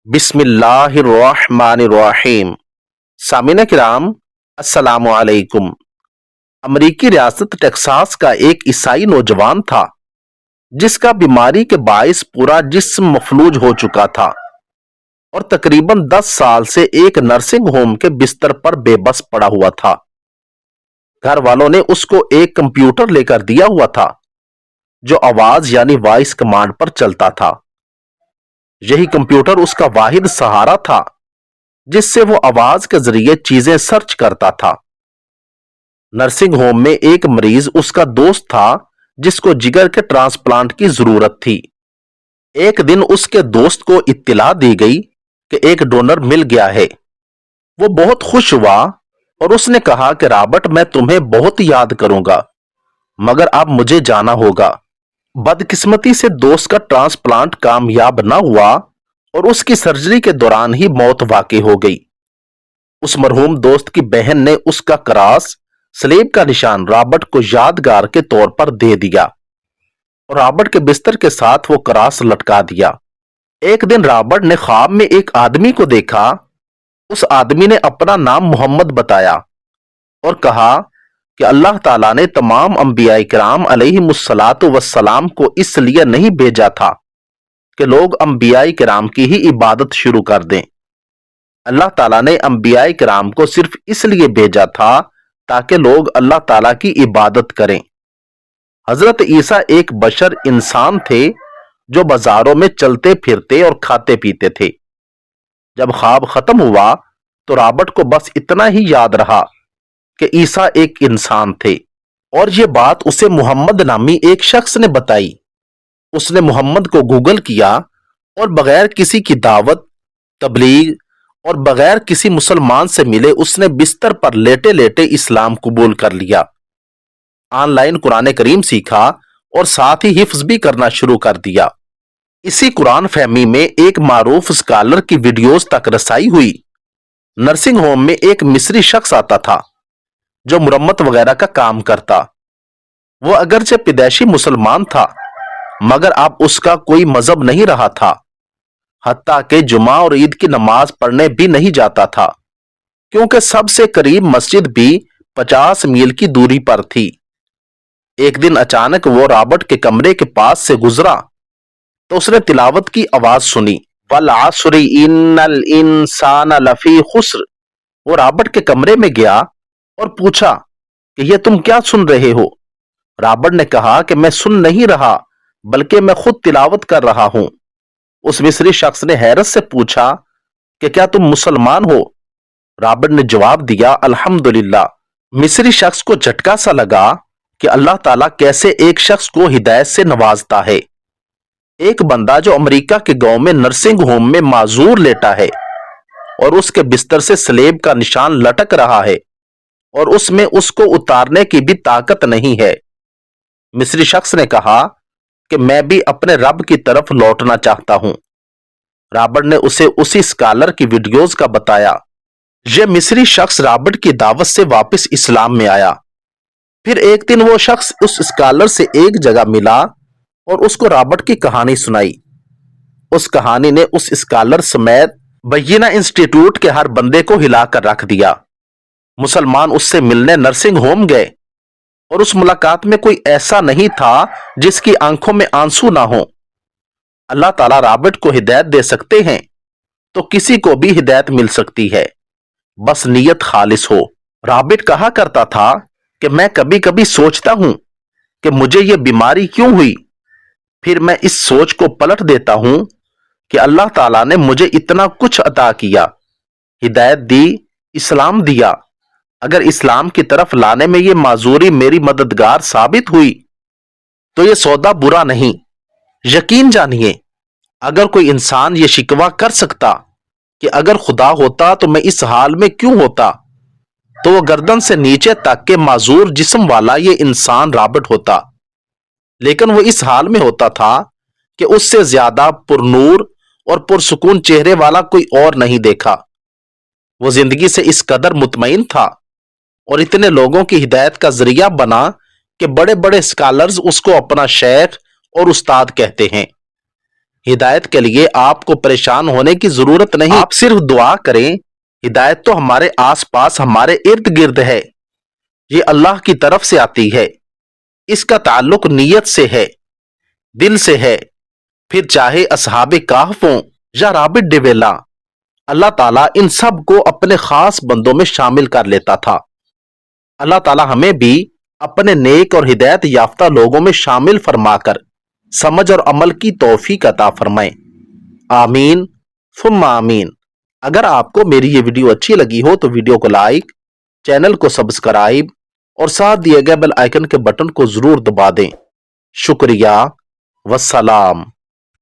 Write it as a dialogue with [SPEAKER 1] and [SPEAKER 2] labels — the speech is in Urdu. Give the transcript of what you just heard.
[SPEAKER 1] بسم اللہ الرحمن الرحیم۔ سامعین کرام، السلام علیکم۔ امریکی ریاست ٹیکساس کا ایک عیسائی نوجوان تھا جس کا بیماری کے باعث پورا جسم مفلوج ہو چکا تھا اور تقریباً 10 سال سے ایک نرسنگ ہوم کے بستر پر بے بس پڑا ہوا تھا۔ گھر والوں نے اس کو ایک کمپیوٹر لے کر دیا ہوا تھا جو آواز یعنی وائس کمانڈ پر چلتا تھا۔ یہی کمپیوٹر اس کا واحد سہارا تھا جس سے وہ آواز کے ذریعے چیزیں سرچ کرتا تھا۔ نرسنگ ہوم میں ایک مریض اس کا دوست تھا جس کو جگر کے ٹرانسپلانٹ کی ضرورت تھی۔ ایک دن اس کے دوست کو اطلاع دی گئی کہ ایک ڈونر مل گیا ہے۔ وہ بہت خوش ہوا اور اس نے کہا کہ رابرٹ، میں تمہیں بہت یاد کروں گا مگر اب مجھے جانا ہوگا۔ بدقسمتی سے دوست کا ٹرانسپلانٹ کامیاب نہ ہوا اور اس کی سرجری کے دوران ہی موت واقع ہو گئی۔ اس مرحوم دوست کی بہن نے اس کا کراس سلیب کا نشان رابرٹ کو یادگار کے طور پر دے دیا اور رابرٹ کے بستر کے ساتھ وہ کراس لٹکا دیا۔ ایک دن رابرٹ نے خواب میں ایک آدمی کو دیکھا۔ اس آدمی نے اپنا نام محمد بتایا اور کہا کہ اللہ تعالیٰ نے تمام انبیاء کرام علیہم الصلاۃ والسلام کو اس لیے نہیں بھیجا تھا کہ لوگ انبیاء کرام کی ہی عبادت شروع کر دیں۔ اللہ تعالیٰ نے انبیاء کرام کو صرف اس لیے بھیجا تھا تاکہ لوگ اللہ تعالیٰ کی عبادت کریں۔ حضرت عیسیٰ ایک بشر انسان تھے جو بازاروں میں چلتے پھرتے اور کھاتے پیتے تھے۔ جب خواب ختم ہوا تو رابرٹ کو بس اتنا ہی یاد رہا کہ عیسیٰ ایک انسان تھے، اور یہ بات اسے محمد نامی ایک شخص نے بتائی۔ اس نے محمد کو گوگل کیا اور بغیر کسی کی دعوت، تبلیغ اور بغیر کسی مسلمان سے ملے اس نے بستر پر لیٹے لیٹے اسلام قبول کر لیا۔ آن لائن قرآن کریم سیکھا اور ساتھ ہی حفظ بھی کرنا شروع کر دیا۔ اسی قرآن فہمی میں ایک معروف اسکالر کی ویڈیوز تک رسائی ہوئی۔ نرسنگ ہوم میں ایک مصری شخص آتا تھا جو مرمت وغیرہ کا کام کرتا۔ وہ اگرچہ پیدائشی مسلمان تھا مگر اب اس کا کوئی مذہب نہیں رہا تھا، حتیٰ کہ جمعہ اور عید کی نماز پڑھنے بھی نہیں جاتا تھا کیونکہ سب سے قریب مسجد بھی 50 میل کی دوری پر تھی۔ ایک دن اچانک وہ رابرٹ کے کمرے کے پاس سے گزرا تو اس نے تلاوت کی آواز سنی، وَالْعَصْرِ إِنَّ الْإِنسَانَ لَفِي خُسْرٍ۔ وہ رابرٹ کے کمرے میں گیا اور پوچھا کہ یہ تم کیا سن رہے ہو؟ رابرٹ نے کہا کہ میں سن نہیں رہا بلکہ میں خود تلاوت کر رہا ہوں۔ اس مصری شخص نے حیرت سے پوچھا کہ کیا تم مسلمان ہو؟ رابرٹ نے جواب دیا، الحمدللہ۔ مصری شخص کو جھٹکا سا لگا کہ اللہ تعالیٰ کیسے ایک شخص کو ہدایت سے نوازتا ہے۔ ایک بندہ جو امریکہ کے گاؤں میں نرسنگ ہوم میں معذور لیٹا ہے اور اس کے بستر سے سلیب کا نشان لٹک رہا ہے اور اس میں اس کو اتارنے کی بھی طاقت نہیں ہے۔ مصری شخص نے کہا کہ میں بھی اپنے رب کی طرف لوٹنا چاہتا ہوں۔ رابرٹ نے اسے اسی اسکالر کی ویڈیوز کا بتایا۔ یہ مصری شخص رابرٹ کی دعوت سے واپس اسلام میں آیا۔ پھر ایک دن وہ شخص اس اسکالر سے ایک جگہ ملا اور اس کو رابرٹ کی کہانی سنائی۔ اس کہانی نے اس اسکالر سمیت بینہ انسٹیٹیوٹ کے ہر بندے کو ہلا کر رکھ دیا۔ مسلمان اس سے ملنے نرسنگ ہوم گئے اور اس ملاقات میں کوئی ایسا نہیں تھا جس کی آنکھوں میں آنسو نہ ہوں۔ اللہ تعالیٰ رابرٹ کو ہدایت دے سکتے ہیں تو کسی کو بھی ہدایت مل سکتی ہے، بس نیت خالص ہو۔ رابرٹ کہا کرتا تھا کہ میں کبھی کبھی سوچتا ہوں کہ مجھے یہ بیماری کیوں ہوئی، پھر میں اس سوچ کو پلٹ دیتا ہوں کہ اللہ تعالیٰ نے مجھے اتنا کچھ عطا کیا، ہدایت دی، اسلام دیا۔ اگر اسلام کی طرف لانے میں یہ معذوری میری مددگار ثابت ہوئی تو یہ سودا برا نہیں۔ یقین جانیے، اگر کوئی انسان یہ شکوہ کر سکتا کہ اگر خدا ہوتا تو میں اس حال میں کیوں ہوتا، تو وہ گردن سے نیچے تک کے معذور جسم والا یہ انسان رابرٹ ہوتا، لیکن وہ اس حال میں ہوتا تھا کہ اس سے زیادہ پرنور اور پرسکون چہرے والا کوئی اور نہیں دیکھا۔ وہ زندگی سے اس قدر مطمئن تھا اور اتنے لوگوں کی ہدایت کا ذریعہ بنا کہ بڑے بڑے اسکالرز اس کو اپنا شیخ اور استاد کہتے ہیں۔ ہدایت کے لیے آپ کو پریشان ہونے کی ضرورت نہیں، آپ صرف دعا کریں۔ ہدایت تو ہمارے آس پاس، ہمارے ارد گرد ہے، یہ اللہ کی طرف سے آتی ہے، اس کا تعلق نیت سے ہے، دل سے ہے، پھر چاہے اصحاب کہف ہوں یا رابرٹ ڈیویلا، اللہ تعالیٰ ان سب کو اپنے خاص بندوں میں شامل کر لیتا تھا۔ اللہ تعالیٰ ہمیں بھی اپنے نیک اور ہدایت یافتہ لوگوں میں شامل فرما کر سمجھ اور عمل کی توفیق عطا فرمائے، آمین ثم آمین۔ اگر آپ کو میری یہ ویڈیو اچھی لگی ہو تو ویڈیو کو لائک، چینل کو سبسکرائب اور ساتھ دیے گئے بیل آئیکن کے بٹن کو ضرور دبا دیں۔ شکریہ، والسلام۔